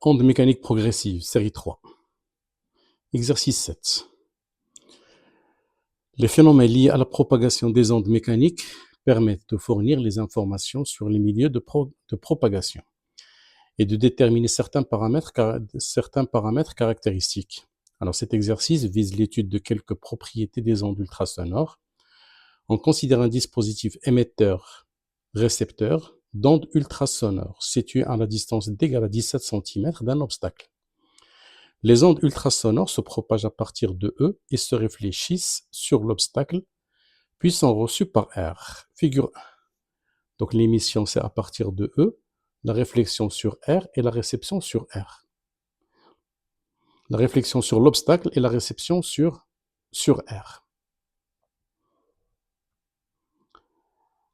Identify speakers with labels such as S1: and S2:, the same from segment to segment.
S1: Onde mécanique progressive, série 3. Exercice 7. Les phénomènes liés à la propagation des ondes mécaniques permettent de fournir les informations sur les milieux de propagation et de déterminer certains paramètres caractéristiques. Alors cet exercice vise l'étude de quelques propriétés des ondes ultrasonores. On considère un dispositif émetteur-récepteur d'ondes ultrasonores situé à la distance d'égale à 17 cm d'un obstacle. Les ondes ultrasonores se propagent à partir de E et se réfléchissent sur l'obstacle, puis sont reçues par R. Figure 1. Donc l'émission, c'est à partir de E, la réflexion sur R et la réception sur R. La réflexion sur l'obstacle et la réception sur R.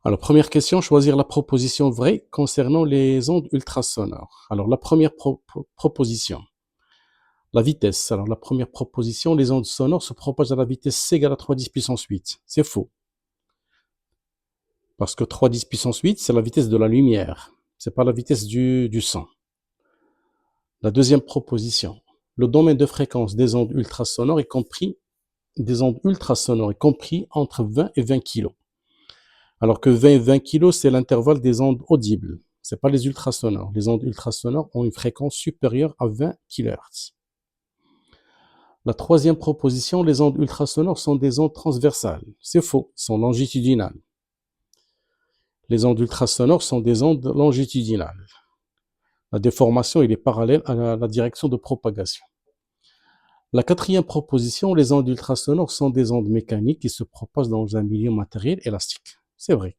S1: Alors, première question, choisir la proposition vraie concernant les ondes ultrasonores. Alors, la première proposition. La vitesse. Alors, la première proposition, les ondes sonores se propagent à la vitesse c égale à 3 10 puissance 8. C'est faux. Parce que 3 10 puissance 8, c'est la vitesse de la lumière. Ce n'est pas la vitesse du son. La deuxième proposition. Le domaine de fréquence des ondes ultrasonores est compris entre 20 et 20 kg. Alors que 20 et 20 kg, c'est l'intervalle des ondes audibles. Ce n'est pas les ultrasonores. Les ondes ultrasonores ont une fréquence supérieure à 20 kHz. La troisième proposition, les ondes ultrasonores sont des ondes transversales. C'est faux, elles sont longitudinales. Les ondes ultrasonores sont des ondes longitudinales. La déformation, il est parallèle à la direction de propagation. La quatrième proposition, les ondes ultrasonores sont des ondes mécaniques qui se propagent dans un milieu matériel élastique. C'est vrai.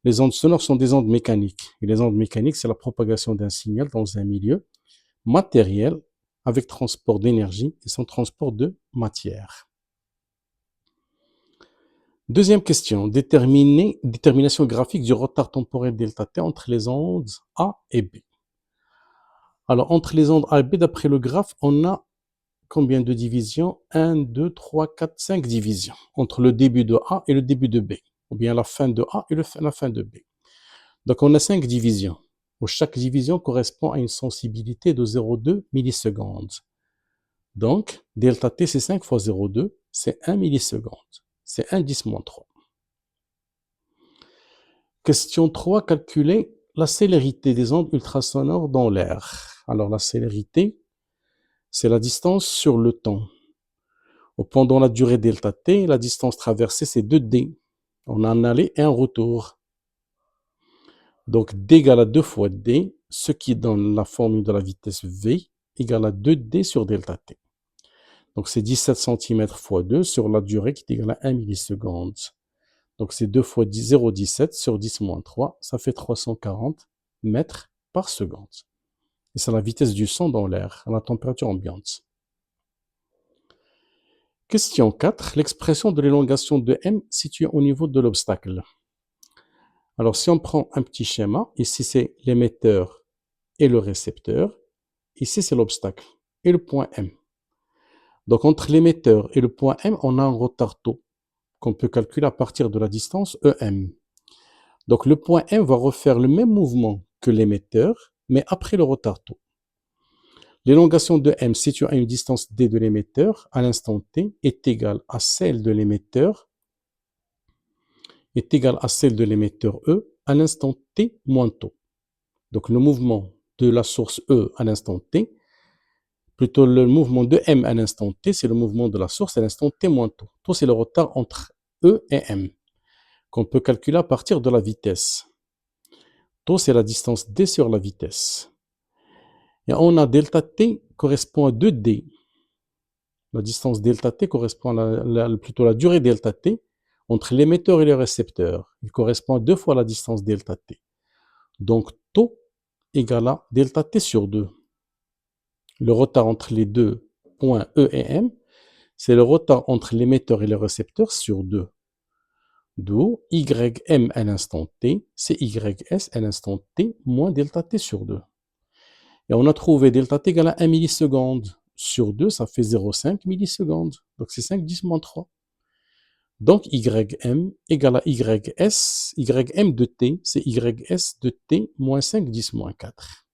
S1: Les ondes sonores sont des ondes mécaniques. Et les ondes mécaniques, c'est la propagation d'un signal dans un milieu matériel avec transport d'énergie et sans transport de matière. Deuxième question, détermination graphique du retard temporel ΔT entre les ondes A et B. Alors, entre les ondes A et B, d'après le graphe, on a combien de divisions? 1, 2, 3, 4, 5 divisions entre le début de A et le début de B, ou bien la fin de A et la fin de B. Donc, on a 5 divisions, où chaque division correspond à une sensibilité de 0,2 millisecondes. Donc, ΔT, c'est 5 fois 0,2, c'est 1 milliseconde. C'est 1 10-3. Question 3, calculer la célérité des ondes ultrasonores dans l'air. Alors, la célérité, c'est la distance sur le temps. Pendant la durée ΔT, la distance traversée, c'est 2D. On a un aller et un retour. Donc, D égale à 2 fois D, ce qui donne la formule de la vitesse V égale à 2D sur ΔT. Donc, c'est 17 cm fois 2 sur la durée qui est égale à 1 milliseconde. Donc, c'est 2 fois 0,17 sur 10-3, ça fait 340 mètres par seconde. Et c'est la vitesse du son dans l'air, à la température ambiante. Question 4, l'expression de l'élongation de M située au niveau de l'obstacle. Alors, si on prend un petit schéma, ici c'est l'émetteur et le récepteur, ici c'est l'obstacle et le point M. Donc, entre l'émetteur et le point M, on a un retard taux qu'on peut calculer à partir de la distance EM. Donc, le point M va refaire le même mouvement que l'émetteur, mais après le retard taux. L'élongation de M située à une distance D de l'émetteur à l'instant T est égale à celle de l'émetteur E à l'instant T moins taux. Donc, le mouvement de la source E à l'instant T, plutôt le mouvement de M à l'instant T, c'est le mouvement de la source à l'instant T moins taux. Taux, c'est le retard entre E et M, qu'on peut calculer à partir de la vitesse. Taux, c'est la distance D sur la vitesse. Et on a ΔT correspond à 2D. La distance ΔT correspond plutôt à la durée ΔT entre l'émetteur et le récepteur. Il correspond à 2 fois la distance ΔT. Donc, taux égale à ΔT sur 2. Le retard entre les deux points E et M, c'est le retard entre l'émetteur et le récepteur sur 2. D'où YM à l'instant T, c'est YS à l'instant T moins ΔT sur 2. Et on a trouvé ΔT égale à 1 milliseconde. Sur 2, ça fait 0,5 millisecondes. Donc, c'est 5 10-3. Donc, YM égale à YS. YM de T, c'est YS de T moins 5 10-4.